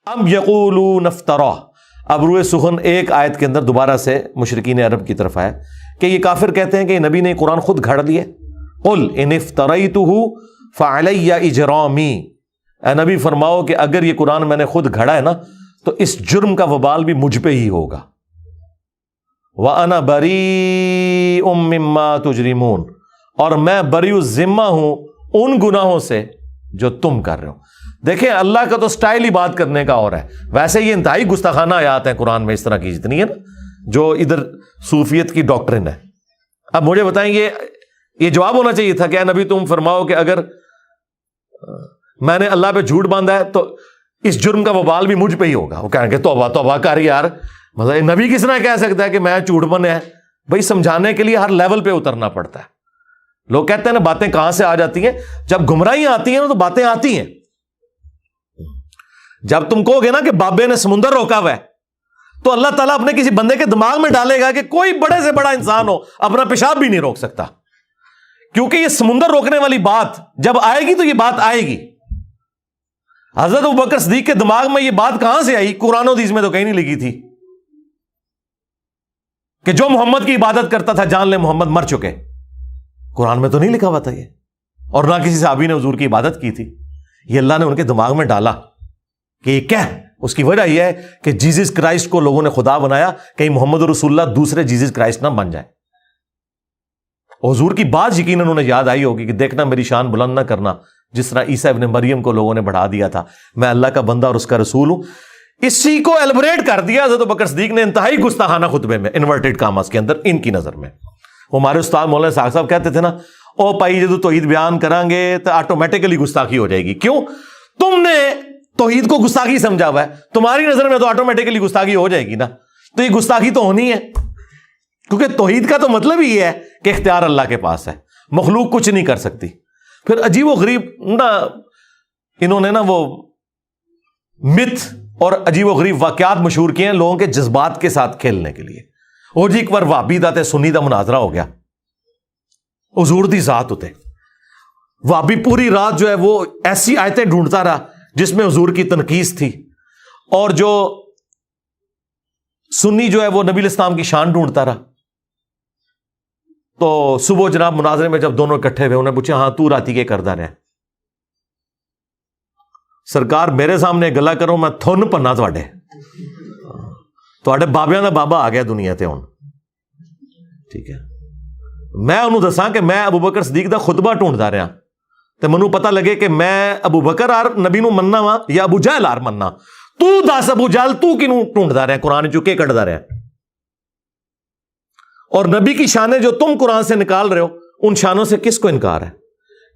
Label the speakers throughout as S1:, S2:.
S1: ام یقولون افترا. اب روئے سخن ایک آیت کے اندر دوبارہ سے مشرکین عرب کی طرف آیا کہ یہ کافر کہتے ہیں کہ یہ نبی نے قرآن خود گھڑ لیے. قل ان افتریتہ فعلی اجرامی. اے نبی فرماؤ کہ اگر یہ قرآن میں نے خود گھڑا ہے نا تو اس جرم کا وبال بھی مجھ پہ ہی ہوگا. وَأَنَا بَرِيءٌ مِّمَّا تُجْرِمُونَ. اور میں بری الذمہ ہوں ان گناہوں سے جو تم کر رہے ہو. دیکھیں اللہ کا تو سٹائل ہی بات کرنے کا اور ہے. ویسے یہ انتہائی گستاخانہ آیات ہیں قرآن میں اس طرح کی جتنی ہے نا جو ادھر صوفیت کی ڈاکٹرن ہے. اب مجھے بتائیں یہ جواب ہونا چاہیے تھا کہ اے نبی تم فرماؤ کہ اگر میں نے اللہ پہ جھوٹ باندھا ہے تو اس جرم کا وبال بھی مجھ پہ ہی ہوگا. وہ کہیں گے توبہ توبہ کر یار, مطلب نبی کس طرح کہہ سکتا ہے کہ میں جھوٹ بنے ہے. بھائی سمجھانے کے لیے ہر لیول پہ اترنا پڑتا ہے. لوگ کہتے ہیں نا باتیں کہاں سے آ جاتی ہیں, جب گمراہیاں آتی ہیں نا تو باتیں آتی ہیں. جب تم کہو گے نا کہ بابے نے سمندر روکا ہوا ہے تو اللہ تعالیٰ اپنے کسی بندے کے دماغ میں ڈالے گا کہ کوئی بڑے سے بڑا انسان ہو اپنا پیشاب بھی نہیں روک سکتا, کیونکہ یہ سمندر روکنے والی بات جب آئے گی تو یہ بات آئے گی. حضرت ابوبکر صدیق کے دماغ میں یہ بات کہاں سے آئی؟ قرآن و حدیث میں تو کہیں نہیں لکھی تھی کہ جو محمد کی عبادت کرتا تھا جان لے محمد مر چکے. قرآن میں تو نہیں لکھا ہوا تھا یہ, اور نہ کسی صحابی نے حضور کی عبادت کی تھی. یہ اللہ نے ان کے دماغ میں ڈالا کہ یہ کیا ہے. اس کی وجہ یہ ہے کہ جیزس کرائسٹ کو لوگوں نے خدا بنایا, کہیں محمد رسول اللہ دوسرے جیزس کرائسٹ نہ بن جائے. حضور کی بات یقیناً انہیں یاد آئی ہوگی کہ دیکھنا میری شان بلند نہ کرنا, جس طرح عیسیٰ ابن مریم کو لوگوں نے بڑھا دیا تھا. میں اللہ کا بندہ اور اس کا رسول ہوں. اسی کو ایلبریٹ کر دیا حضرت ابوبکر صدیق نے انتہائی گستاخانہ خطبے میں, انورٹڈ کاماز کے اندر, ان کی نظر میں. وہ ہمارے استاد مولانا ساق صاحب کہتے تھے نا, او پائی جدو توحید بیان کریں گے تو آٹومیٹیکلی گستاخی ہو جائے گی. کیوں؟ تم نے توحید کو گستاخی سمجھا ہوا ہے, تمہاری نظر میں تو آٹومیٹیکلی گستاخی ہو جائے گی نا. تو یہ گستاخی تو ہونی ہے, کیونکہ توحید کا تو مطلب ہی ہے کہ اختیار اللہ کے پاس ہے, مخلوق کچھ نہیں کر سکتی. پھر عجیب و غریب نا انہوں نے نا وہ مت اور عجیب و غریب واقعات مشہور کیے ہیں لوگوں کے جذبات کے ساتھ کھیلنے کے لیے. وہ جی ایک بار وہابی دا تے سنی دا مناظرہ ہو گیا, حضور دی ذات ہوتے وہابی پوری رات جو ہے وہ ایسی آیتیں ڈھونڈتا رہا جس میں حضور کی تنقیص تھی, اور جو سنی جو ہے وہ نبی الاسلام کی شان ڈھونڈتا رہا. تو صبح جناب مناظرے میں جب دونوں اکٹھے ہوئے انہیں پوچھا, ہاں تو راتی کے کردہ رہے؟ سرکار میرے سامنے گلا کرو میں تھن پنا تھوڑے بابیاں دا بابا آ گیا دنیا تے ہن. ٹھیک ہے, میں انہوں دساں کہ میں ابوبکر صدیق دا خطبہ ڈھونڈتا رہا تے منوں پتہ لگے کہ میں ابوبکر آر نبی نو مننا وا یا ابو جہل آر مننا. تو دس ابو جہل تو کینوں ڈھونڈتا رہا قرآن چو کے کڈدا رہا, اور نبی کی شانیں جو تم قرآن سے نکال رہے ہو ان شانوں سے کس کو انکار ہے؟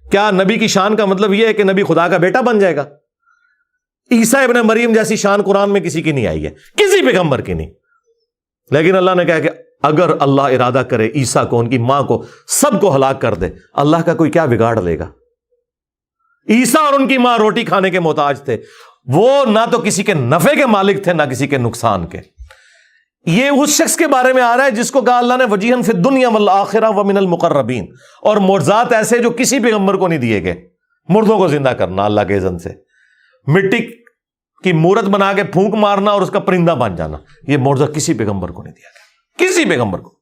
S1: کیا نبی کی شان کا مطلب یہ ہے کہ نبی خدا کا بیٹا بن جائے گا؟ عیسیٰ ابن مریم جیسی شان قرآن میں کسی کی نہیں آئی ہے, کسی پیغمبر کی نہیں. لیکن اللہ نے کہا کہ اگر اللہ ارادہ کرے عیسیٰ کو, ان کی ماں کو, سب کو ہلاک کر دے, اللہ کا کوئی کیا بگاڑ لے گا؟ عیسیٰ اور ان کی ماں روٹی کھانے کے محتاج تھے, وہ نہ تو کسی کے نفع کے مالک تھے نہ کسی کے نقصان کے. یہ اس شخص کے بارے میں آ رہا ہے جس کو کہا اللہ نے وجیہن فی الدنیا والآخرہ ومن المقربین, اور معجزات ایسے جو کسی پیغمبر کو نہیں دیے گئے. مردوں کو زندہ کرنا اللہ کے اذن سے, مٹی کی مورت بنا کے پھونک مارنا اور اس کا پرندہ بن جانا, یہ معجزہ کسی پیغمبر کو نہیں دیا گیا, کسی پیغمبر کو.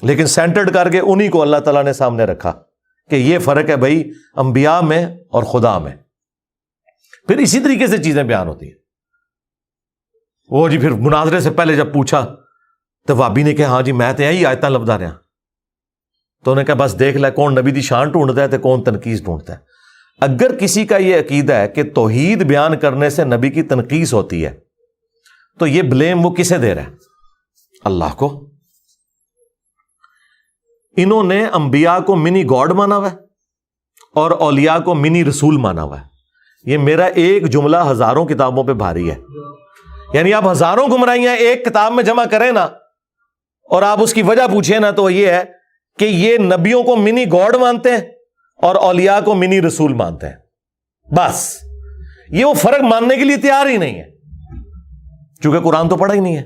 S1: لیکن سینٹرڈ کر کے انہی کو اللہ تعالیٰ نے سامنے رکھا کہ یہ فرق ہے بھائی انبیاء میں اور خدا میں. پھر اسی طریقے سے چیزیں بیان ہوتی ہیں. وہ جی پھر مناظرے سے پہلے جب پوچھا تو وابی نے کہا ہاں جی میں تو یہی آیتاں لبدا رہا. تو انہوں نے کہا بس دیکھ لے کون نبی دی شان ڈھونڈتا ہے تو کون تنقیص ڈھونڈتا ہے. اگر کسی کا یہ عقیدہ ہے کہ توحید بیان کرنے سے نبی کی تنقیص ہوتی ہے تو یہ بلیم وہ کسے دے رہا ہے؟ اللہ کو. انہوں نے انبیاء کو منی گاڈ مانا ہوا ہے اور اولیاء کو منی رسول مانا ہوا ہے. یہ میرا ایک جملہ ہزاروں کتابوں پہ بھاری ہے. یعنی آپ ہزاروں گمراہیاں ایک کتاب میں جمع کریں نا اور آپ اس کی وجہ پوچھیں نا تو یہ ہے کہ یہ نبیوں کو منی گاڈ مانتے ہیں اور اولیاء کو منی رسول مانتے ہیں. بس یہ وہ فرق ماننے کے لیے تیار ہی نہیں ہے چونکہ قرآن تو پڑھا ہی نہیں ہے.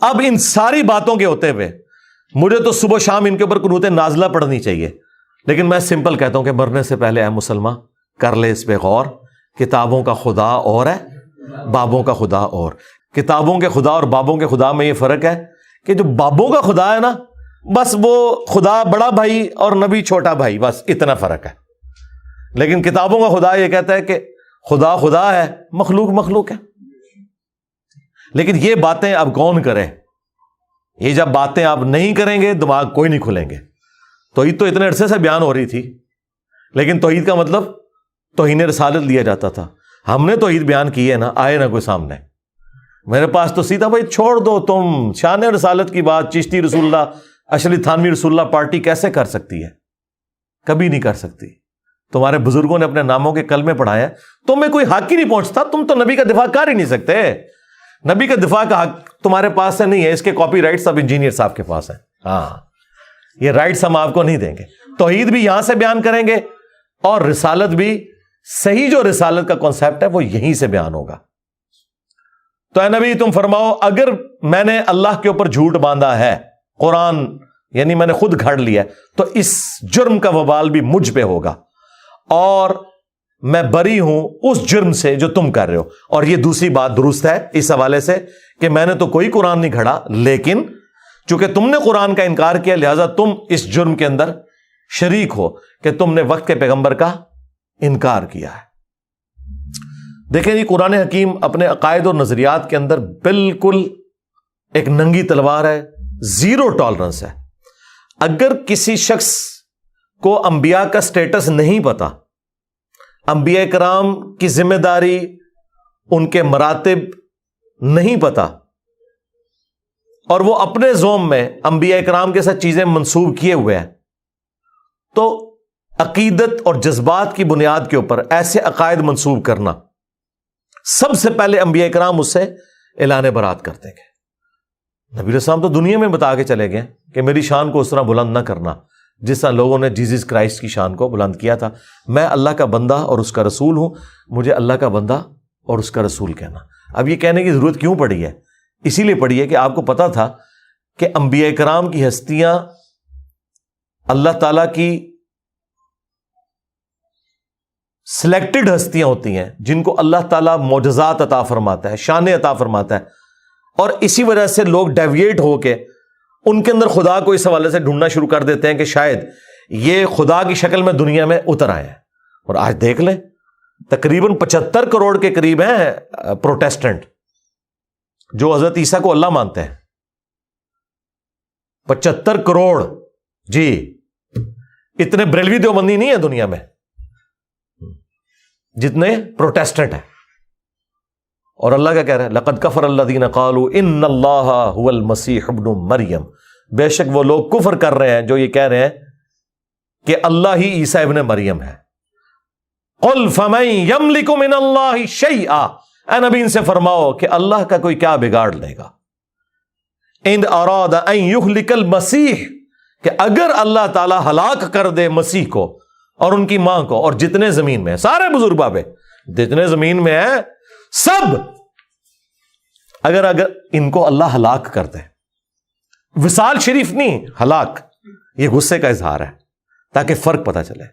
S1: اب ان ساری باتوں کے ہوتے ہوئے مجھے تو صبح شام ان کے اوپر قنوت نازلہ پڑھنی چاہیے, لیکن میں سمپل کہتا ہوں کہ مرنے سے پہلے اے مسلمان کر لے اس پہ غور. کتابوں کا خدا اور ہے بابوں کا خدا اور کتابوں کے خدا اور بابوں کے خدا میں یہ فرق ہے کہ جو بابوں کا خدا ہے نا، بس وہ خدا بڑا بھائی اور نبی چھوٹا بھائی، بس اتنا فرق ہے. لیکن کتابوں کا خدا یہ کہتا ہے کہ خدا خدا ہے، مخلوق مخلوق ہے. لیکن یہ باتیں اب کون کرے؟ یہ جب باتیں آپ نہیں کریں گے دماغ کوئی نہیں کھلیں گے. توحید تو اتنے عرصے سے بیان ہو رہی تھی، لیکن توحید کا مطلب توہین رسالت لیا جاتا تھا. ہم نے توحید بیان کی ہے نا، آئے نا کوئی سامنے. میرے پاس تو سیدھا بھائی چھوڑ دو تم شان رسالت کی بات. چشتی رسول اللہ، اشرف تھانوی رسول اللہ پارٹی کیسے کر سکتی ہے؟ کبھی نہیں کر سکتی. تمہارے بزرگوں نے اپنے ناموں کے کلمے پڑھائے، تمہیں کوئی حق ہی نہیں پہنچتا. تم تو نبی کا دفاع کر ہی نہیں سکتے. نبی کا دفاع کا حق تمہارے پاس سے نہیں ہے، اس کے کاپی رائٹ سب انجینئر صاحب کے پاس ہیں. ہاں، یہ رائٹس ہم آپ کو نہیں دیں گے. توحید بھی یہاں سے بیان کریں گے اور رسالت بھی، صحیح جو رسالت کا کانسیپٹ ہے وہ یہیں سے بیان ہوگا. تو اے نبی تم فرماؤ، اگر میں نے اللہ کے اوپر جھوٹ باندھا ہے، قرآن یعنی میں نے خود گھڑ لیا، تو اس جرم کا وبال بھی مجھ پہ ہوگا، اور میں بری ہوں اس جرم سے جو تم کر رہے ہو. اور یہ دوسری بات درست ہے اس حوالے سے کہ میں نے تو کوئی قرآن نہیں گھڑا، لیکن چونکہ تم نے قرآن کا انکار کیا لہذا تم اس جرم کے اندر شریک ہو کہ تم نے وقت کے پیغمبر کا انکار کیا ہے. دیکھیں جی، قرآن حکیم اپنے عقائد اور نظریات کے اندر بالکل ایک ننگی تلوار ہے، زیرو ٹالرنس ہے. اگر کسی شخص کو انبیاء کا سٹیٹس نہیں پتا، انبیاء کرام کی ذمہ داری، ان کے مراتب نہیں پتا، اور وہ اپنے زوم میں انبیاء کرام کے ساتھ چیزیں منسوب کیے ہوئے ہیں، تو عقیدت اور جذبات کی بنیاد کے اوپر ایسے عقائد منسوب کرنا، سب سے پہلے انبیاء کرام اس سے اعلان برات کرتے گے. نبی علیہ السلام تو دنیا میں بتا کے چلے گئے کہ میری شان کو اس طرح بلند نہ کرنا جس طرح لوگوں نے جیزس کرائسٹ کی شان کو بلند کیا تھا. میں اللہ کا بندہ اور اس کا رسول ہوں، مجھے اللہ کا بندہ اور اس کا رسول کہنا. اب یہ کہنے کی ضرورت کیوں پڑی ہے؟ اسی لیے پڑی ہے کہ آپ کو پتا تھا کہ انبیاء کرام کی ہستیاں اللہ تعالیٰ کی سلیکٹڈ ہستیاں ہوتی ہیں جن کو اللہ تعالیٰ معجزات عطا فرماتا ہے، شان عطا فرماتا ہے، اور اسی وجہ سے لوگ ڈیویٹ ہو کے ان کے اندر خدا کو اس حوالے سے ڈھونڈنا شروع کر دیتے ہیں کہ شاید یہ خدا کی شکل میں دنیا میں اتر آئے ہیں. اور آج دیکھ لیں تقریباً 75 کروڑ کے قریب ہیں پروٹیسٹنٹ جو حضرت عیسیٰ کو اللہ مانتے ہیں. 75 کروڑ، جی اتنے بریلوی دیوبندی نہیں ہے دنیا میں جتنے پروٹیسٹنٹ ہیں. اور اللہ کیا کہہ رہا ہے؟ لقد کفر الذین قالوا ان اللہ هو المسیح ابن مریم. بے شک وہ لوگ کفر کر رہے ہیں جو یہ کہہ رہے ہیں کہ اللہ ہی عیسیٰ ابن مریم ہے. قل فمن یملک من اللہ شیئا، اے نبی ان سے فرماؤ کہ اللہ کا کوئی کیا بگاڑ لے گا. ان اراد ان یہلک المسیح، کہ اگر اللہ تعالی ہلاک کر دے مسیح کو اور ان کی ماں کو اور جتنے زمین میں، سارے بزرگ بابے جتنے زمین میں ہیں سب، اگر ان کو اللہ ہلاک کر دے، وصال شریف نہیں، ہلاک، یہ غصے کا اظہار ہے تاکہ فرق پتہ چلے.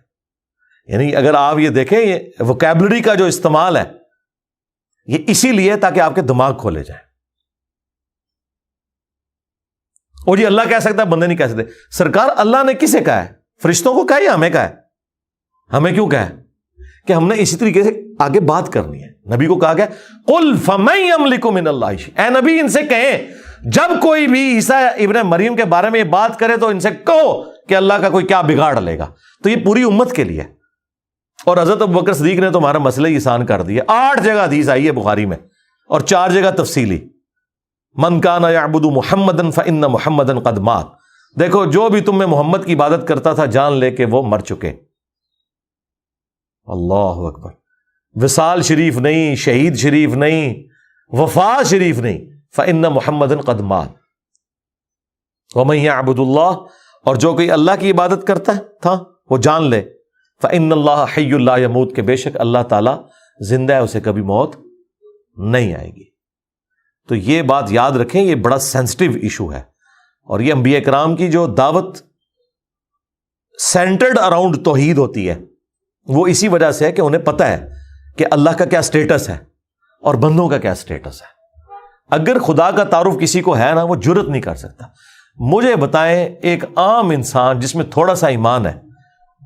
S1: یعنی اگر آپ یہ دیکھیں یہ ووکیبلری کا جو استعمال ہے یہ اسی لیے تاکہ آپ کے دماغ کھولے جائیں. اور یہ اللہ کہہ سکتا ہے، بندے نہیں کہہ سکتے. سرکار اللہ نے کسے کہا ہے؟ فرشتوں کو کہا یا ہمیں کہا ہے؟ ہمیں کیوں کہا ہے؟ کہ ہم نے اسی طریقے سے آگے بات کرنی ہے. نبی کو کہا گیا قل فمن یملک من اللہ شیئا، اے نبی ان سے کہیں جب کوئی بھی عیسیٰ ابن مریم کے بارے میں یہ بات کرے تو ان سے کہو کہ اللہ کا کوئی کیا بگاڑ لے گا. تو یہ پوری امت کے لیے. اور حضرت ابوبکر صدیق نے تو ہمارا مسئلہ ہی آسان کر دیا. 8 جگہ حدیث آئی ہے بخاری میں اور 4 جگہ تفصیلی. من کان یعبد محمدا فان محمدا قد مات. دیکھو جو بھی تم میں محمد کی عبادت کرتا تھا جان لے کہ وہ مر چکے. اللہ اکبر. وصال شریف نہیں، شہید شریف نہیں، وفا شریف نہیں، فإن محمدًا قد مات. ومن يعبد اللہ، اور جو کوئی اللہ کی عبادت کرتا تھا وہ جان لے فإن اللہ حی لا يموت، کہ بے شک اللہ تعالیٰ زندہ ہے، اسے کبھی موت نہیں آئے گی. تو یہ بات یاد رکھیں، یہ بڑا سینسٹیو ایشو ہے. اور یہ انبیاء کرام کی جو دعوت سینٹرڈ اراؤنڈ توحید ہوتی ہے وہ اسی وجہ سے ہے کہ انہیں پتہ ہے کہ اللہ کا کیا سٹیٹس ہے اور بندوں کا کیا سٹیٹس ہے. اگر خدا کا تعارف کسی کو ہے نا, وہ جرت نہیں کر سکتا. مجھے بتائیں, ایک عام انسان جس میں تھوڑا سا ایمان ہے,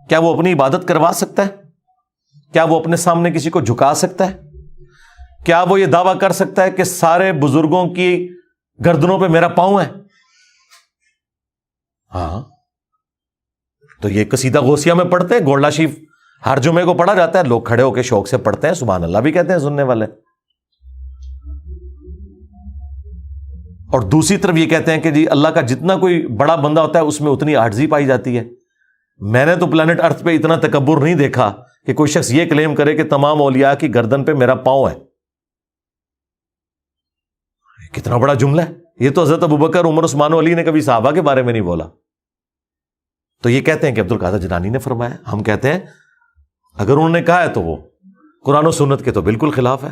S1: کیا وہ اپنی عبادت کروا سکتا ہے؟ کیا وہ اپنے سامنے کسی کو جھکا سکتا ہے؟ کیا وہ یہ دعویٰ کر سکتا ہے کہ سارے بزرگوں کی گردنوں پہ میرا پاؤں ہے؟ ہاں, تو یہ قصیدہ غوثیہ میں پڑھتے ہیں, گولڈا شریف ہر جمعے کو پڑھا جاتا ہے, لوگ کھڑے ہو کے شوق سے پڑھتے ہیں, سبحان اللہ بھی کہتے ہیں سننے والے. اور دوسری طرف یہ کہتے ہیں کہ جی اللہ کا جتنا کوئی بڑا بندہ ہوتا ہے اس میں اتنی عاجزی پائی جاتی ہے. میں نے تو پلانٹ ارتھ پہ اتنا تکبر نہیں دیکھا کہ کوئی شخص یہ کلیم کرے کہ تمام اولیاء کی گردن پہ میرا پاؤں ہے. کتنا بڑا جملہ ہے یہ. تو حضرت ابوبکر, عمر, عثمان و علی نے کبھی صحابہ کے بارے میں نہیں بولا. تو یہ کہتے ہیں کہ عبد القادر جیلانی نے فرمایا. ہم کہتے ہیں اگر انہوں نے کہا ہے تو وہ قرآن و سنت کے تو بالکل خلاف ہے,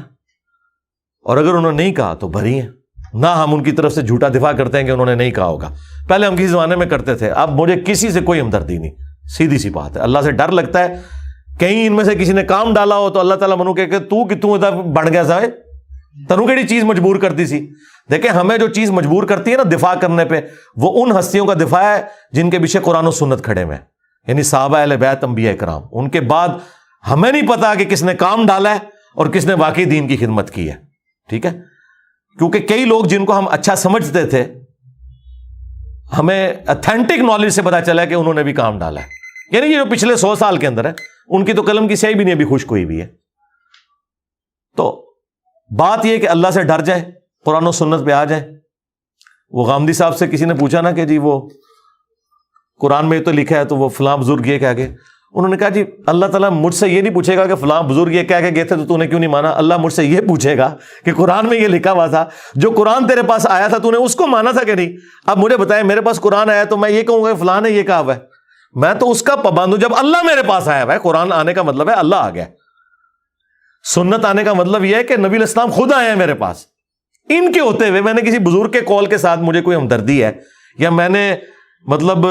S1: اور اگر انہوں نے نہیں کہا تو بری ہیں. نہ ہم ان کی طرف سے جھوٹا دفاع کرتے ہیں کہ انہوں نے نہیں کہا ہوگا. پہلے ہم کسی زمانے میں کرتے تھے, اب مجھے کسی سے کوئی ہمدردی نہیں. سیدھی سی بات ہے, اللہ سے ڈر لگتا ہے کہیں ان میں سے کسی نے کام ڈالا ہو تو اللہ تعالیٰ منو کہ تو ادھر بڑھ گیا سا, تنو کیڑی چیز مجبور کرتی سی. دیکھیں ہمیں جو چیز مجبور کرتی ہے نا دفاع کرنے پہ, وہ ان ہستیوں کا دفاع ہے جن کے پیچھے قرآن و سنت کھڑے میں, یعنی صحابہ اہل بیت, انبیاء کرام. ان کے بعد ہمیں نہیں پتا کہ کس نے کام ڈالا ہے اور کس نے واقعی دین کی خدمت کی ہے. ٹھیک ہے, کیونکہ کئی لوگ جن کو ہم اچھا سمجھتے تھے, ہمیں اتھینٹک نالج سے پتا چلا کہ انہوں نے بھی کام ڈالا ہے. یعنی یہ جو پچھلے 100 سال کے اندر ہے, ان کی تو قلم کی سیاہی بھی نہیں ابھی خشک ہوئی بھی ہے. تو بات یہ کہ اللہ سے ڈر جائیں, قرآن و سنت پہ آ جائیں. وہ غامدی صاحب سے کسی نے پوچھا نا کہ جی وہ قرآن میں تو لکھا ہے تو وہ فلاں بزرگ یہ کہہ گئے. انہوں نے کہا جی اللہ تعالیٰ مجھ سے یہ نہیں پوچھے گا کہ فلاں بزرگ یہ کہہ کے گئے تھے تو نے کیوں نہیں مانا. اللہ مجھ سے یہ پوچھے گا کہ قرآن میں یہ لکھا ہوا تھا, جو قرآن تیرے پاس آیا تھا تو نے اس کو مانا تھا کہ نہیں. اب مجھے بتائیں, میرے پاس قرآن آیا تو میں یہ کہوں گا کہ فلاں نے یہ کہا ہوا ہے, میں تو اس کا پابند ہوں. جب اللہ میرے پاس آیا ہوا ہے, قرآن آنے کا مطلب ہے اللہ آ گیا, سنت آنے کا مطلب یہ ہے کہ نبی علیہ السلام خود آئے ہیں میرے پاس. ان کے ہوتے ہوئے میں نے کسی بزرگ کے قول کے ساتھ مجھے کوئی ہمدردی ہے, یا میں نے مطلب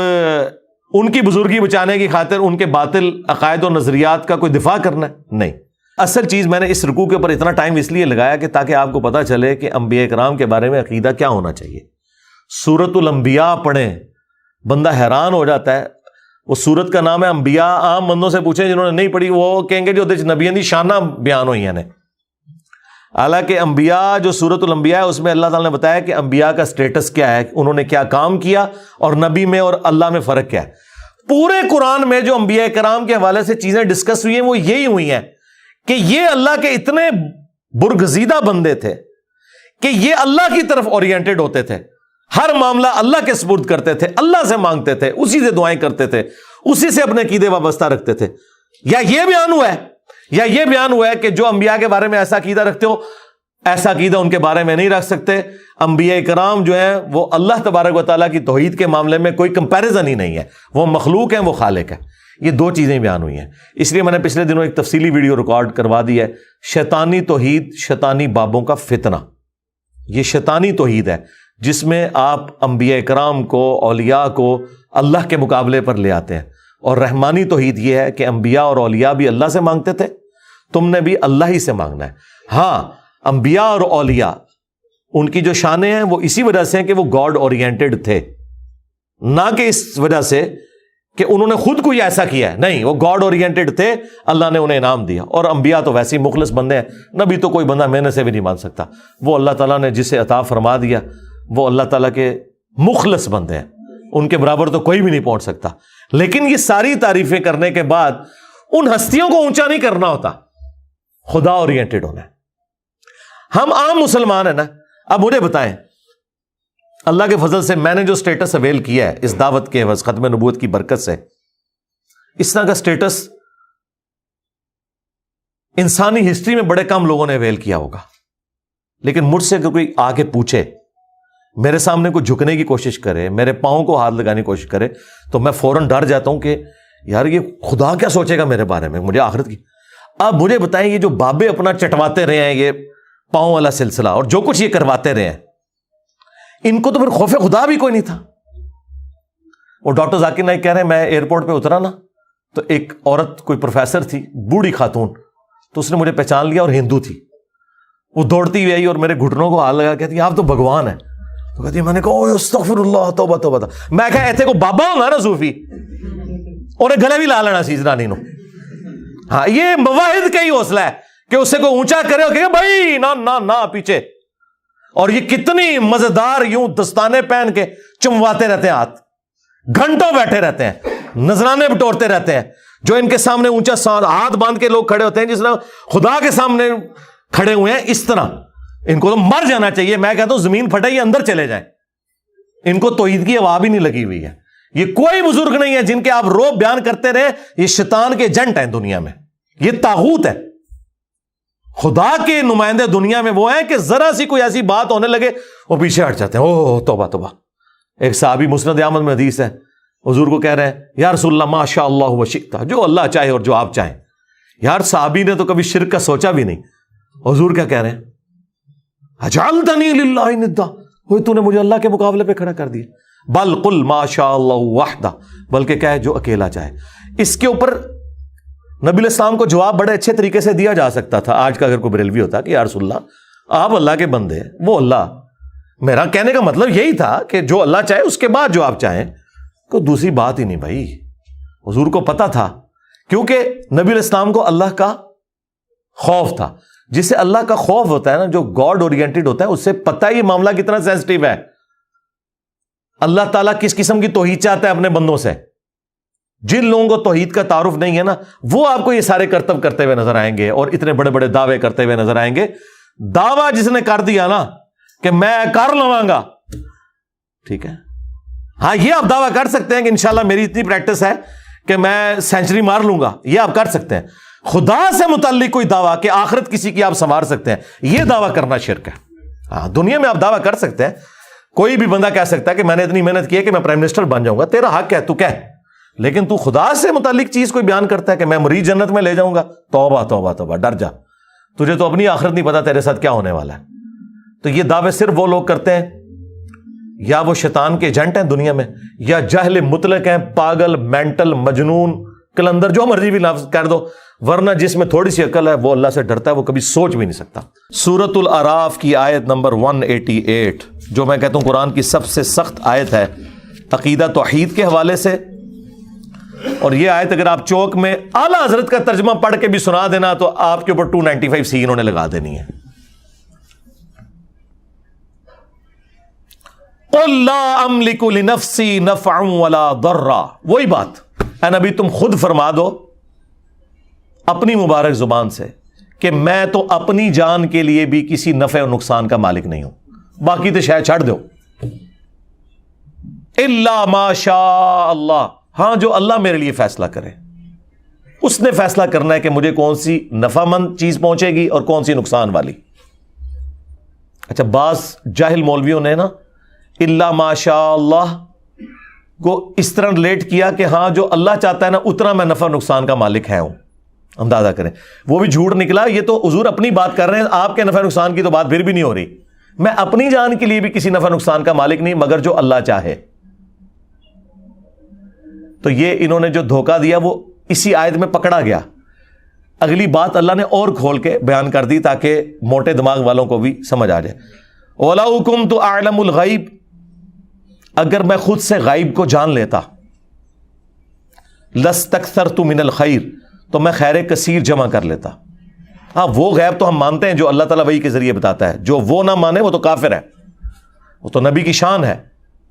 S1: ان کی بزرگی بچانے کی خاطر ان کے باطل عقائد و نظریات کا کوئی دفاع کرنا ہے, نہیں. اصل چیز میں نے اس رکوع کے اوپر اتنا ٹائم اس لیے لگایا کہ تاکہ آپ کو پتا چلے کہ انبیاء کرام کے بارے میں عقیدہ کیا ہونا چاہیے. سورۃ الانبیاء پڑھیں, بندہ حیران ہو جاتا ہے. وہ سورت کا نام ہے انبیاء. عام بندوں سے پوچھیں جنہوں نے نہیں پڑھی, وہ کہیں گے جو نبیوں دی شانہ بیان ہوئی ہیں. حالانکہ انبیاء جو سورۃ الانبیاء ہے اس میں اللہ تعالیٰ نے بتایا کہ انبیاء کا سٹیٹس کیا ہے, انہوں نے کیا کام کیا, اور نبی میں اور اللہ میں فرق کیا ہے. پورے قرآن میں جو انبیاء کرام کے حوالے سے چیزیں ڈسکس ہوئی ہیں وہ یہی ہوئی ہیں کہ یہ اللہ کے اتنے برگزیدہ بندے تھے کہ یہ اللہ کی طرف اورینٹڈ ہوتے تھے, ہر معاملہ اللہ کے سپرد کرتے تھے, اللہ سے مانگتے تھے, اسی سے دعائیں کرتے تھے, اسی سے اپنے عقیدے وابستہ رکھتے تھے. یا یہ بیان ہوا ہے کہ جو انبیاء کے بارے میں ایسا عقیدہ رکھتے ہو, ایسا عقیدہ ان کے بارے میں نہیں رکھ سکتے. انبیاء کرام جو ہیں وہ اللہ تبارک و تعالیٰ کی توحید کے معاملے میں کوئی کمپیریزن ہی نہیں ہے, وہ مخلوق ہیں, وہ خالق ہے. یہ دو چیزیں بیان ہوئی ہیں. اس لیے میں نے پچھلے دنوں ایک تفصیلی ویڈیو ریکارڈ کروا دی ہے, شیطانی توحید, شیطانی بابوں کا فتنہ. یہ شیطانی توحید ہے جس میں آپ انبیاء کرام کو, اولیاء کو اللہ کے مقابلے پر لے آتے ہیں. اور رحمانی توحید یہ ہے کہ انبیاء اور اولیاء بھی اللہ سے مانگتے تھے, تم نے بھی اللہ ہی سے مانگنا ہے. ہاں, انبیاء اور اولیاء ان کی جو شانیں ہیں وہ اسی وجہ سے ہیں کہ وہ گاڈ اورینٹڈ تھے, نہ کہ اس وجہ سے کہ انہوں نے خود کوئی ایسا کیا ہے. نہیں, وہ گاڈ اورینٹڈ تھے, اللہ نے انہیں انعام دیا. اور انبیاء تو ویسے ہی مخلص بندے ہیں, نبی تو کوئی بندہ محنت سے بھی نہیں مان سکتا. وہ اللہ تعالیٰ نے جسے عطا فرما دیا وہ اللہ تعالیٰ کے مخلص بندے ہیں, ان کے برابر تو کوئی بھی نہیں پہنچ سکتا. لیکن یہ ساری تعریفیں کرنے کے بعد ان ہستیوں کو اونچا نہیں کرنا ہوتا, خدا اورینٹڈ ہونا ہے. ہم عام مسلمان ہیں نا. اب مجھے بتائیں, اللہ کے فضل سے میں نے جو سٹیٹس اویل کیا ہے اس دعوت کے عوض ختم نبوت کی برکت سے, اس طرح کا سٹیٹس انسانی ہسٹری میں بڑے کم لوگوں نے اویل کیا ہوگا. لیکن مجھ سے اگر کوئی آ کے پوچھے, میرے سامنے کوئی جھکنے کی کوشش کرے, میرے پاؤں کو ہاتھ لگانے کی کوشش کرے, تو میں فوراً ڈر جاتا ہوں کہ یار یہ خدا کیا سوچے گا میرے بارے میں, مجھے آخرت کی. اب مجھے بتائیں, یہ جو بابے اپنا چٹواتے رہے ہیں, یہ پاؤں والا سلسلہ اور جو کچھ یہ کرواتے رہے ہیں, ان کو تو پھر خوف خدا بھی کوئی نہیں تھا. وہ ڈاکٹر ذاکر نائک کہہ رہے ہیں, میں ایئرپورٹ پہ اترا نا تو ایک عورت, کوئی پروفیسر تھی, بوڑھی خاتون, تو اس نے مجھے پہچان لیا اور ہندو تھی. وہ دوڑتی ہوئی آئی اور میرے گھٹنوں کو ہاتھ لگا کہتی آپ تو بھگوان ہیں. تو کہتی میں نے کہا استغفر اللہ توبہ توبہ. میں کہا ایتھے کو بابا ہوگا نا صوفی, انہیں گلے بھی لا لینا سی زنانی نو. ہاں یہ مواحد کا ہی حوصلہ ہے کہ اسے کوئی اونچا کرے اور کہ بھائی نہ نہ نہ پیچھے. اور یہ کتنی مزیدار یوں دستانے پہن کے چمواتے رہتے ہیں, ہاتھ گھنٹوں بیٹھے رہتے ہیں, نذرانے بٹورتے رہتے ہیں. جو ان کے سامنے اونچا ہاتھ باندھ کے لوگ کھڑے ہوتے ہیں جس طرح خدا کے سامنے کھڑے ہوئے ہیں, اس طرح ان کو تو مر جانا چاہیے. میں کہتا ہوں زمین پھٹے یہ اندر چلے جائیں. ان کو توحید کی ہوا بھی نہیں لگی ہوئی ہے. یہ کوئی بزرگ نہیں ہے جن کے آپ روب بیان کرتے رہے. یہ شیطان کے ایجنٹ ہیں دنیا میں, یہ طاغوت ہے. خدا کے نمائندے دنیا میں وہ ہیں کہ ذرا سی کوئی ایسی بات ہونے لگے وہ پیچھے ہٹ جاتے ہیں. اوہ توبہ توبہ. ایک صحابی مسند احمد میں حدیث ہے, حضور کو کہہ رہے ہیں یا رسول اللہ ما شاء اللہ و شئت, جو اللہ چاہے اور جو آپ چاہیں. یار صحابی نے تو کبھی شرک کا سوچا بھی نہیں. حضور کیا کہہ رہے ہیں, اجعلتنی للہ ندا, تو نے مجھے اللہ کے مقابلے پہ کھڑا کر دیا. بل قل ما شاء اللہ وحدہ, بلکہ کہے جو اکیلا چاہے. اس کے اوپر نبی علیہ السلام کو جواب بڑے اچھے طریقے سے دیا جا سکتا تھا. آج کا اگر کوئی بریلوی ہوتا کہ یا رسول اللہ آپ اللہ کے بندے ہیں, وہ اللہ. میرا کہنے کا مطلب یہی تھا کہ جو اللہ چاہے اس کے بعد جو آپ چاہیں, کوئی دوسری بات ہی نہیں بھائی. حضور کو پتا تھا, کیونکہ نبی علیہ السلام کو اللہ کا خوف تھا. جسے اللہ کا خوف ہوتا ہے نا, جو گاڈ اورینٹڈ ہوتا ہے, اس سے پتہ ہی معاملہ کتنا سینسٹیو ہے. اللہ تعالیٰ کس قسم کی توحید چاہتا ہے اپنے بندوں سے. جن لوگوں کو توحید کا تعارف نہیں ہے نا, وہ آپ کو یہ سارے کرتب کرتے ہوئے نظر آئیں گے اور اتنے بڑے بڑے دعوے کرتے ہوئے نظر آئیں گے. دعویٰ جس نے کر دیا نا کہ میں کر لواں گا, ٹھیک ہے, ہاں یہ آپ دعویٰ کر سکتے ہیں کہ انشاءاللہ میری اتنی پریکٹس ہے کہ میں سینچری مار لوں گا, یہ آپ کر سکتے ہیں. خدا سے متعلق کوئی دعویٰ کہ آخرت کسی کی آپ سنوار سکتے ہیں, یہ دعویٰ کرنا شرک ہے. ہاں دنیا میں آپ دعویٰ کر سکتے ہیں, کوئی بھی بندہ کہہ سکتا ہے کہ میں نے اتنی محنت کی ہے کہ میں پرائم منسٹر بن جاؤں گا, تیرا حق ہے تو کہہ. لیکن تو خدا سے متعلق چیز کوئی بیان کرتا ہے کہ میں مریض جنت میں لے جاؤں گا, توبہ توبہ توبہ, ڈر جا. تجھے تو اپنی آخرت نہیں پتا تیرے ساتھ کیا ہونے والا ہے. تو یہ دعوے صرف وہ لوگ کرتے ہیں یا وہ شیطان کے ایجنٹ ہیں دنیا میں, یا جاہل مطلق ہیں, پاگل, مینٹل, مجنون, کلندر, جو مرضی بھی لفظ کر دو, ورنہ جس میں تھوڑی سی عقل ہے وہ اللہ سے ڈرتا ہے, وہ کبھی سوچ بھی نہیں سکتا. سورۃ الاعراف کی آیت نمبر 188, جو میں کہتا ہوں قرآن کی سب سے سخت آیت ہے عقیدہ توحید کے حوالے سے. اور یہ آیت اگر آپ چوک میں اعلیٰ حضرت کا ترجمہ پڑھ کے بھی سنا دینا تو آپ کے اوپر 295 سی انہوں نے لگا دینی ہے. قل لا املک لنفسی نفعا ولا ضرا, وہی بات اے نبی تم خود فرما دو اپنی مبارک زبان سے کہ میں تو اپنی جان کے لیے بھی کسی نفع و نقصان کا مالک نہیں ہوں, باقی تو شاید چھڑ دو. الا ما شاء اللہ, ہاں جو اللہ میرے لیے فیصلہ کرے, اس نے فیصلہ کرنا ہے کہ مجھے کون سی نفع مند چیز پہنچے گی اور کون سی نقصان والی. اچھا بعض جاہل مولویوں نے نا الا ما شاء اللہ کو اس طرح ریلیٹ کیا کہ ہاں جو اللہ چاہتا ہے نا اتنا میں نفع نقصان کا مالک ہے ہوں. اندازہ کریں, وہ بھی جھوٹ نکلا. یہ تو حضور اپنی بات کر رہے ہیں, آپ کے نفع نقصان کی تو بات پھر بھی نہیں ہو رہی. میں اپنی جان کے لیے بھی کسی نفع نقصان کا مالک نہیں مگر جو اللہ چاہے. تو یہ انہوں نے جو دھوکہ دیا وہ اسی آیت میں پکڑا گیا. اگلی بات اللہ نے اور کھول کے بیان کر دی تاکہ موٹے دماغ والوں کو بھی سمجھ آ جائے. وَلَوْ كُنْتُ أَعْلَمُ الْغَيْبِ, اگر میں خود سے غیب کو جان لیتا, لَاسْتَكْثَرْتُ مِنَ الْخَيْرِ, تو میں خیر کثیر جمع کر لیتا. ہاں وہ غیب تو ہم مانتے ہیں جو اللہ تعالیٰ وحی کے ذریعے بتاتا ہے, جو وہ نہ مانے وہ تو کافر ہے, وہ تو نبی کی شان ہے.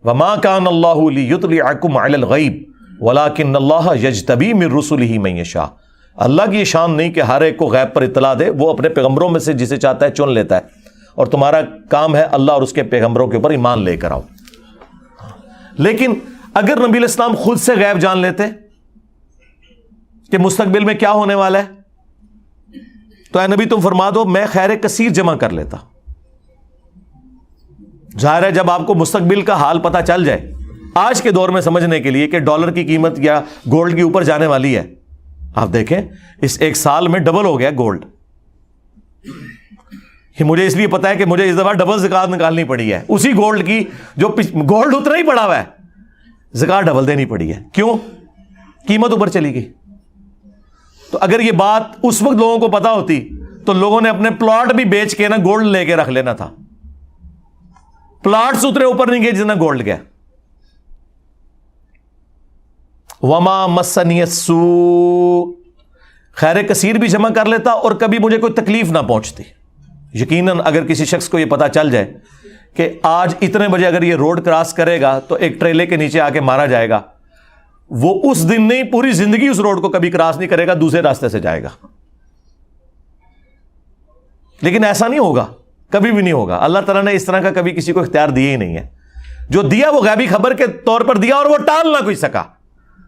S1: وَمَا كَانَ اللَّهُ لِيُطْلِعَكُمْ عَلَى الْغَيْبِ وَلَكِنَّ اللَّهَ يَجْتَبِي مِن رُّسُلِهِ مَن يَشَاءُ. اللہ کی یہ شان نہیں کہ ہر ایک کو غیب پر اطلاع دے, وہ اپنے پیغمبروں میں سے جسے چاہتا ہے چن لیتا ہے, اور تمہارا کام ہے اللہ اور اس کے پیغمبروں کے اوپر ایمان لے کر آؤ. لیکن اگر نبی علیہ السلام خود سے غیب جان لیتے کہ مستقبل میں کیا ہونے والا ہے, تو اے نبی تم فرما دو میں خیر کثیر جمع کر لیتا. ظاہر ہے جب آپ کو مستقبل کا حال پتہ چل جائے, آج کے دور میں سمجھنے کے لیے کہ ڈالر کی قیمت یا گولڈ کی اوپر جانے والی ہے, آپ دیکھیں اس ایک سال میں ڈبل ہو گیا گولڈ. یہ مجھے اس لیے پتا ہے کہ مجھے اس دفعہ ڈبل زکات نکالنی پڑی ہے اسی گولڈ کی, جو گولڈ اتنا ہی پڑا ہوا ہے, زکات ڈبل دینی پڑی ہے. کیوں؟ قیمت اوپر چلی گئی. تو اگر یہ بات اس وقت لوگوں کو پتا ہوتی تو لوگوں نے اپنے پلاٹ بھی بیچ کے نا گولڈ لے کے رکھ لینا تھا. پلاٹ سے اترے اوپر نہیں گئے جتنا گولڈ گیا. وما مسنی السوء، خیر کثیر بھی جمع کر لیتا اور کبھی مجھے کوئی تکلیف نہ پہنچتی. یقیناً اگر کسی شخص کو یہ پتا چل جائے کہ آج اتنے بجے اگر یہ روڈ کراس کرے گا تو ایک ٹریلے کے نیچے آ کے مارا جائے گا، وہ اس دن نہیں پوری زندگی اس روڈ کو کبھی کراس نہیں کرے گا، دوسرے راستے سے جائے گا. لیکن ایسا نہیں ہوگا، کبھی بھی نہیں ہوگا. اللہ تعالیٰ نے اس طرح کا کبھی کسی کو اختیار دیا ہی نہیں ہے. جو دیا وہ غیبی خبر کے طور پر دیا اور وہ ٹال نہ کوئی سکا.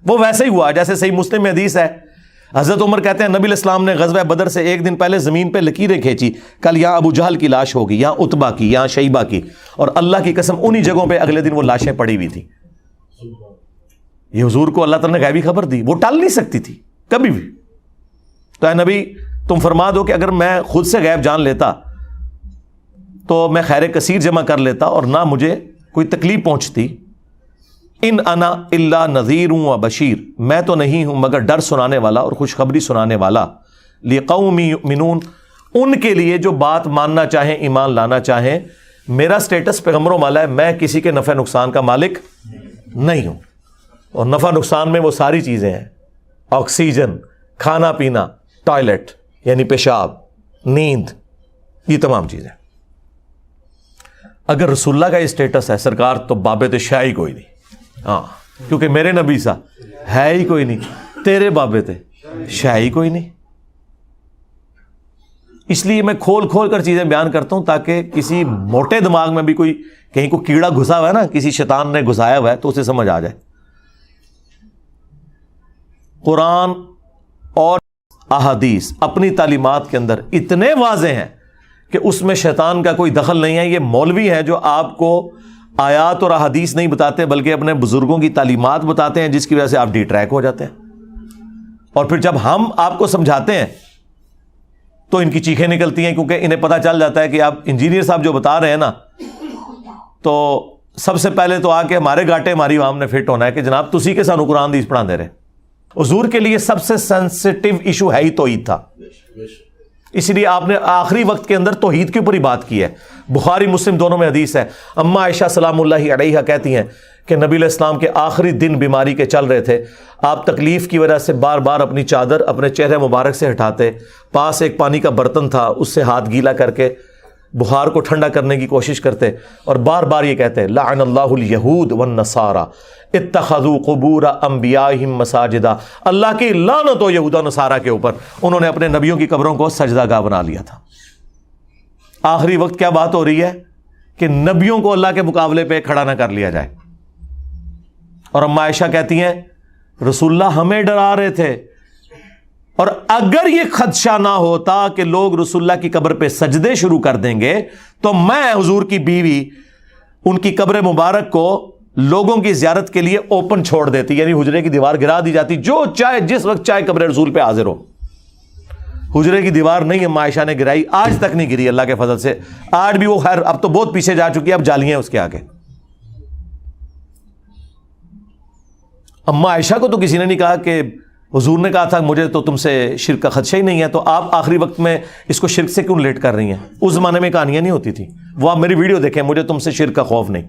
S1: وہ ویسے ہی ہوا جیسے صحیح مسلم میں حدیث ہے، حضرت عمر کہتے ہیں نبی علیہ السلام نے غزوہ بدر سے ایک دن پہلے زمین پہ لکیریں کھینچی، کل یہاں ابو جہل کی لاش ہوگی، یہاں عتبہ کی، یہاں شیبہ کی، اور اللہ کی قسم انہی جگہوں پہ اگلے دن وہ لاشیں پڑی ہوئی تھیں. یہ حضور کو اللہ تعالیٰ نے غیبی خبر دی، وہ ٹال نہیں سکتی تھی کبھی بھی. تو اے نبی تم فرما دو کہ اگر میں خود سے غیب جان لیتا تو میں خیر کثیر جمع کر لیتا اور نہ مجھے کوئی تکلیف پہنچتی. ان انا الا نذیر و بشیر، میں تو نہیں ہوں مگر ڈر سنانے والا اور خوشخبری سنانے والا. لقوم یؤمنون، ان کے لیے جو بات ماننا چاہیں، ایمان لانا چاہیں. میرا سٹیٹس پیغمبروں والا ہے، میں کسی کے نفع نقصان کا مالک نہیں ہوں. اور نفع نقصان میں وہ ساری چیزیں ہیں، آکسیجن، کھانا پینا، ٹوائلٹ یعنی پیشاب، نیند، یہ تمام چیزیں. اگر رسول اللہ کا یہ سٹیٹس ہے سرکار تو بابے تو شاہ ہی کوئی نہیں. ہاں، کیونکہ میرے نبی سا ہے ہی کوئی نہیں، تیرے بابے تھے شاہ ہی کوئی نہیں. اس لیے میں کھول کھول کر چیزیں بیان کرتا ہوں تاکہ کسی موٹے دماغ میں بھی کوئی کہیں کو کیڑا گھسا ہوا ہے نا، کسی شیطان نے گھسایا ہوا ہے تو اسے سمجھ آ جائے. قرآن اور احادیث اپنی تعلیمات کے اندر اتنے واضح ہیں کہ اس میں شیطان کا کوئی دخل نہیں ہے. یہ مولوی ہیں جو آپ کو آیات اور احادیث نہیں بتاتے بلکہ اپنے بزرگوں کی تعلیمات بتاتے ہیں، جس کی وجہ سے آپ ڈی ٹریک ہو جاتے ہیں. اور پھر جب ہم آپ کو سمجھاتے ہیں تو ان کی چیخیں نکلتی ہیں، کیونکہ انہیں پتہ چل جاتا ہے کہ آپ انجینئر صاحب جو بتا رہے ہیں نا، تو سب سے پہلے تو آ کے ہمارے گاٹے ہماری عوام نے فٹ ہونا ہے کہ جناب تسی کے سانو قرآن حدیث پڑھا دے رہے. حضور کے لیے سب سے سینسٹیو ایشو ہے ہی توحید تھا، اس لیے آپ نے آخری وقت کے اندر توحید کے اوپر ہی بات کی ہے. بخاری مسلم دونوں میں حدیث ہے، اما عائشہ سلام اللہ علیہا کہتی ہیں کہ نبی علیہ السلام کے آخری دن بیماری کے چل رہے تھے، آپ تکلیف کی وجہ سے بار بار اپنی چادر اپنے چہرے مبارک سے ہٹاتے، پاس ایک پانی کا برتن تھا اس سے ہاتھ گیلا کر کے بخار کو ٹھنڈا کرنے کی کوشش کرتے، اور بار بار یہ کہتے لعن اللہ الیہود والنصارى اتخذوا قبور انبیائہم مساجدا، اللہ کی لعنت ہو یہود و نصارہ کے اوپر، انہوں نے اپنے نبیوں کی قبروں کو سجدہ گاہ بنا لیا تھا. آخری وقت کیا بات ہو رہی ہے کہ نبیوں کو اللہ کے مقابلے پہ کھڑا نہ کر لیا جائے. اور اما عائشہ کہتی ہیں رسول اللہ ہمیں ڈرا رہے تھے، اور اگر یہ خدشہ نہ ہوتا کہ لوگ رسول اللہ کی قبر پہ سجدے شروع کر دیں گے تو میں حضور کی بیوی ان کی قبر مبارک کو لوگوں کی زیارت کے لیے اوپن چھوڑ دیتی، یعنی حجرے کی دیوار گرا دی جاتی، جو چاہے جس وقت چاہے قبر رسول پہ حاضر ہو. حجرے کی دیوار نہیں اما عائشہ نے گرائی، آج تک نہیں گری اللہ کے فضل سے. آج بھی وہ خیر اب تو بہت پیچھے جا چکی ہے، اب جالیاں اس کے آگے. اما عائشہ کو تو کسی نے نہیں کہا کہ حضور نے کہا تھا مجھے تو تم سے شرک کا خدشہ ہی نہیں ہے، تو آپ آخری وقت میں اس کو شرک سے کیوں ریلیٹ کر رہی ہیں؟ اس زمانے میں کہانیاں نہیں ہوتی تھی. وہ آپ میری ویڈیو دیکھیں، مجھے تم سے شرک کا خوف نہیں.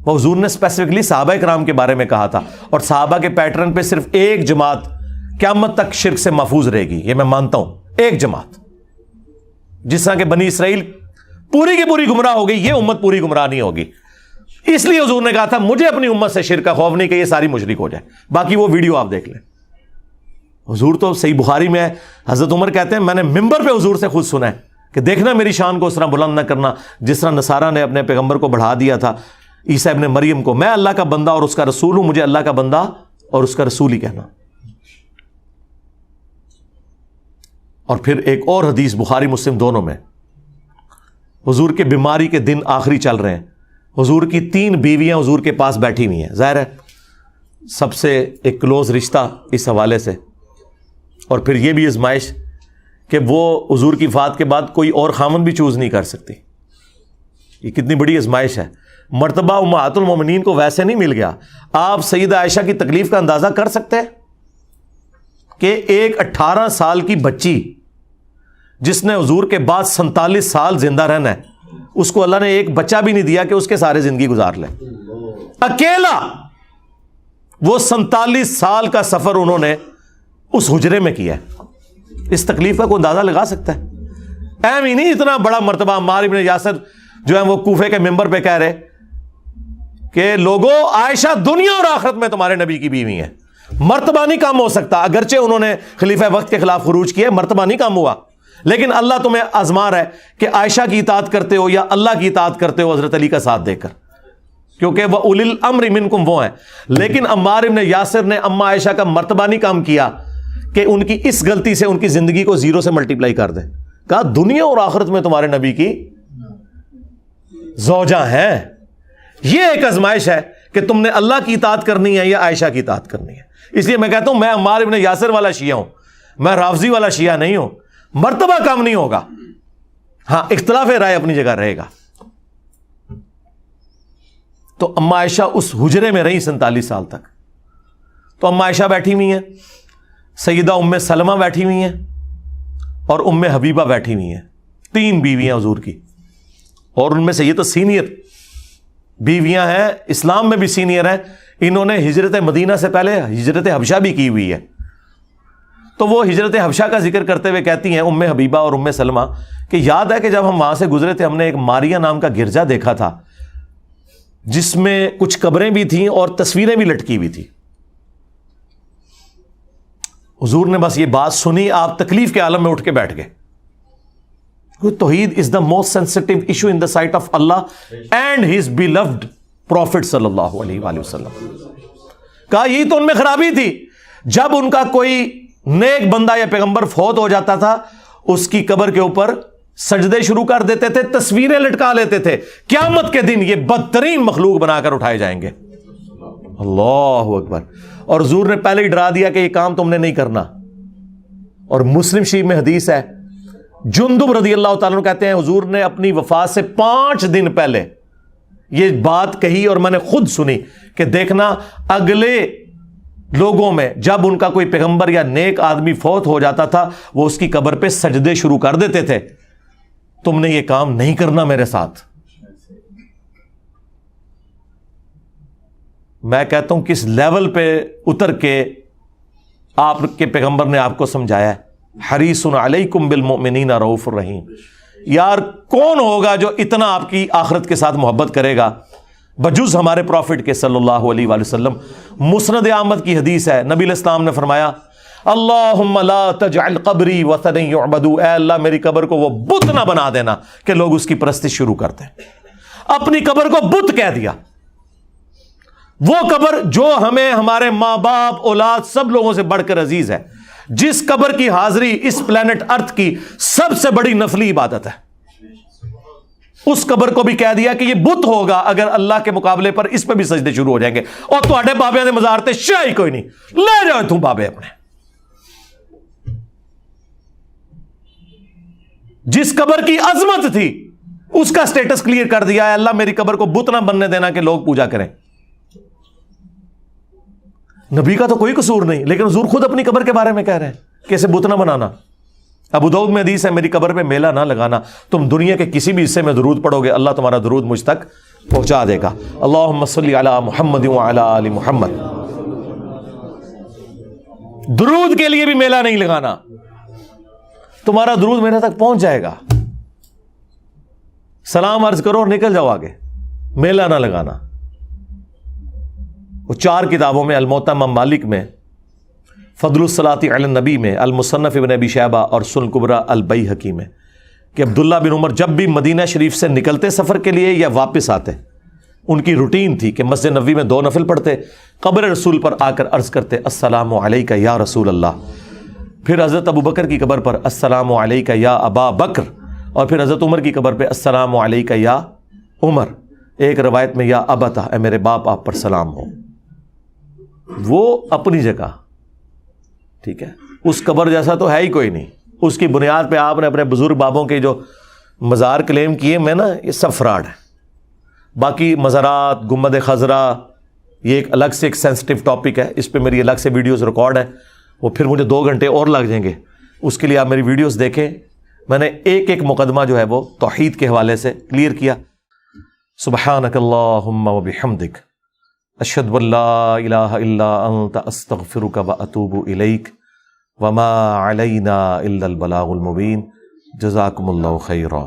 S1: وہ حضور نے اسپیسیفکلی صحابہ کرام کے بارے میں کہا تھا، اور صحابہ کے پیٹرن پہ صرف ایک جماعت قیامت تک شرک سے محفوظ رہے گی، یہ میں مانتا ہوں. ایک جماعت، جس طرح کہ بنی اسرائیل پوری کی پوری گمراہ ہو گئی، یہ امت پوری گمراہ نہیں ہوگی. اس لیے حضور نے کہا تھا مجھے اپنی امت سے شرک کا خوف نہیں کہ یہ ساری مشرک ہو جائے. باقی وہ ویڈیو آپ دیکھ لیں. حضور تو صحیح بخاری میں ہے، حضرت عمر کہتے ہیں میں نے ممبر پہ حضور سے خود سنا ہے کہ دیکھنا میری شان کو اس طرح بلند نہ کرنا جس طرح نصارہ نے اپنے پیغمبر کو بڑھا دیا تھا عیسیٰ ابن مریم کو. میں اللہ کا بندہ اور اس کا رسول ہوں، مجھے اللہ کا بندہ اور اس کا رسول ہی کہنا. اور پھر ایک اور حدیث بخاری مسلم دونوں میں، حضور کے بیماری کے دن آخری چل رہے ہیں، حضور کی 3 بیویاں حضور کے پاس بیٹھی ہوئی ہیں. ظاہر ہے سب سے ایک کلوز رشتہ اس حوالے سے، اور پھر یہ بھی آزمائش کہ وہ حضور کی وفات کے بعد کوئی اور خامن بھی چوز نہیں کر سکتی. یہ کتنی بڑی آزمائش ہے. مرتبہ امہات المومنین کو ویسے نہیں مل گیا. آپ سیدہ عائشہ کی تکلیف کا اندازہ کر سکتے ہیں کہ ایک 18 سال کی بچی جس نے حضور کے بعد 47 سال زندہ رہنا ہے، اس کو اللہ نے ایک بچہ بھی نہیں دیا کہ اس کے سارے زندگی گزار لے. اکیلا وہ 47 سال کا سفر انہوں نے اس حجرے میں کیا ہے. اس تکلیف کا کوئی اندازہ لگا سکتا ہے؟ اہم ہی نہیں اتنا بڑا مرتبہ. عمار ابن یاسر جو ہے وہ کوفے کے ممبر پہ کہہ رہے کہ لوگوں، عائشہ دنیا اور آخرت میں تمہارے نبی کی بیوی ہیں. مرتبہ نہیں کم ہو سکتا، اگرچہ انہوں نے خلیفہ وقت کے خلاف خروج کیا، مرتبہ نہیں کم ہوا، لیکن اللہ تمہیں آزما رہا ہے کہ عائشہ کی اطاعت کرتے ہو یا اللہ کی اطاعت کرتے ہو حضرت علی کا ساتھ دے کر، کیونکہ وہ اولی الامر منکم وہ ہیں. لیکن عمار ابن یاسر نے اما عائشہ کا مرتبہ نہیں کم کیا کہ ان کی اس غلطی سے ان کی زندگی کو 0 سے ملٹیپلائی کر دے. کہا دنیا اور آخرت میں تمہارے نبی کی زوجہ ہیں. یہ ایک آزمائش ہے کہ تم نے اللہ کی اطاعت کرنی ہے یا عائشہ کی اطاعت کرنی ہے. اس لیے میں کہتا ہوں میں عمار ابن یاسر والا شیعہ ہوں، میں رافضی والا شیعہ نہیں ہوں. مرتبہ کم نہیں ہوگا، ہاں اختلاف رائے اپنی جگہ رہے گا. تو اما عائشہ اس حجرے میں رہی 47 سال تک. تو اما عائشہ بیٹھی ہوئی ہیں، سیدہ ام سلمہ بیٹھی ہوئی ہیں اور ام حبیبہ بیٹھی ہوئی ہیں. 3 بیویاں حضور کی، اور ان میں سے یہ تو سینئر بیویاں ہیں، اسلام میں بھی سینئر ہیں. انہوں نے ہجرت مدینہ سے پہلے ہجرت حبشہ بھی کی ہوئی ہے. تو وہ ہجرت حبشہ کا ذکر کرتے ہوئے کہتی ہیں ام حبیبہ اور ام سلمہ کہ یاد ہے کہ جب ہم وہاں سے گزرے تھے ہم نے ایک ماریا نام کا گرجا دیکھا تھا جس میں کچھ قبریں بھی تھیں اور تصویریں بھی لٹکی ہوئی تھی. حضور نے بس یہ بات سنی، آپ تکلیف کے عالم میں اٹھ کے بیٹھ گئے. توحید is the most sensitive issue in the sight of اللہ اینڈ ہز بیلوڈ پروفٹ صلی اللہ علیہ وآلہ وسلم. کہا یہی تو ان میں خرابی تھی، جب ان کا کوئی نیک بندہ یا پیغمبر فوت ہو جاتا تھا اس کی قبر کے اوپر سجدے شروع کر دیتے تھے، تصویریں لٹکا لیتے تھے. قیامت کے دن یہ بدترین مخلوق بنا کر اٹھائے جائیں گے. اللہ اکبر. اور حضور نے پہلے ہی ڈرا دیا کہ یہ کام تم نے نہیں کرنا. اور مسلم شریف میں حدیث ہے، جندب رضی اللہ تعالیٰ عنہ کہتے ہیں حضور نے اپنی وفات سے 5 دن پہلے یہ بات کہی اور میں نے خود سنی کہ دیکھنا اگلے لوگوں میں جب ان کا کوئی پیغمبر یا نیک آدمی فوت ہو جاتا تھا وہ اس کی قبر پہ سجدے شروع کر دیتے تھے. تم نے یہ کام نہیں کرنا میرے ساتھ. میں کہتا ہوں کس لیول پہ اتر کے آپ کے پیغمبر نے آپ کو سمجھایا ہے. حریص علیکم بالمؤمنین رؤوف الرحیم. یار کون ہوگا جو اتنا آپ کی آخرت کے ساتھ محبت کرے گا بجز ہمارے پروفٹ کے صلی اللہ علیہ وآلہ وسلم. مسند احمد کی حدیث ہے، نبی علیہ السلام نے فرمایا اللہم لا تجعل قبری وثنا یعبد. اے اللہ میری قبر کو وہ بت نہ بنا دینا کہ لوگ اس کی پرستش شروع کرتے ہیں. اپنی قبر کو بت کہہ دیا. وہ قبر جو ہمیں ہمارے ماں باپ اولاد سب لوگوں سے بڑھ کر عزیز ہے، جس قبر کی حاضری اس پلانٹ ارتھ کی سب سے بڑی نفلی عبادت ہے، اس قبر کو بھی کہہ دیا کہ یہ بت ہوگا اگر اللہ کے مقابلے پر اس پہ بھی سجدے شروع ہو جائیں گے. اور تواڈے بابے دے مزار تے شاہی کوئی نہیں، لے جاؤ تم بابے اپنے. جس قبر کی عظمت تھی اس کا سٹیٹس کلیئر کر دیا ہے، اللہ میری قبر کو بت نہ بننے دینا کہ لوگ پوجا کریں. نبی کا تو کوئی قصور نہیں، لیکن حضور خود اپنی قبر کے بارے میں کہہ رہے ہیں کہ اسے بت نہ بنانا. ابو داؤد میں حدیث ہے میری قبر پہ میلہ نہ لگانا. تم دنیا کے کسی بھی حصے میں درود پڑھو گے اللہ تمہارا درود مجھ تک پہنچا دے گا. اللہم صلی علی محمد وعلی آل محمد. درود کے لیے بھی میلہ نہیں لگانا، تمہارا درود میرے تک پہنچ جائے گا. سلام عرض کرو اور نکل جاؤ آگے، میلہ نہ لگانا. وہ 4 کتابوں میں، الموطا امام مالک میں، فضل الصلاۃ علی النبی میں، المصنف ابن ابی شیبہ اور سنن کبریٰ البیہقی میں، کہ عبداللہ بن عمر جب بھی مدینہ شریف سے نکلتے سفر کے لیے یا واپس آتے ان کی روٹین تھی کہ مسجد نبوی میں 2 نفل پڑھتے، قبر رسول پر آ کر عرض کرتے السلام علیک یا رسول اللہ. پھر حضرت ابو بکر کی قبر پر السلام علیک یا ابا بکر، اور پھر حضرت عمر کی قبر پہ السلام علیک یا عمر. ایک روایت میں یا ابتا، اے میرے باپ آپ پر سلام ہو. وہ اپنی جگہ ٹھیک ہے، اس قبر جیسا تو ہے ہی کوئی نہیں. اس کی بنیاد پہ آپ نے اپنے بزرگ بابوں کے جو مزار کلیم کیے میں نا یہ سب فراڈ ہے. باقی مزارات، گنبد خضرا، یہ ایک الگ سے ایک سینسٹیو ٹاپک ہے، اس پہ میری الگ سے ویڈیوز ریکارڈ ہے، وہ پھر مجھے 2 گھنٹے اور لگ جائیں گے. اس کے لیے آپ میری ویڈیوز دیکھیں. میں نے ایک ایک مقدمہ جو ہے وہ توحید کے حوالے سے کلیئر کیا. سبحانک اللہم و بحمدک اشہد ان لا الہ الا انت استغفرک و اتوب الیک وما علینا الا البلاغ المبین. جزاکم اللہ خیرا.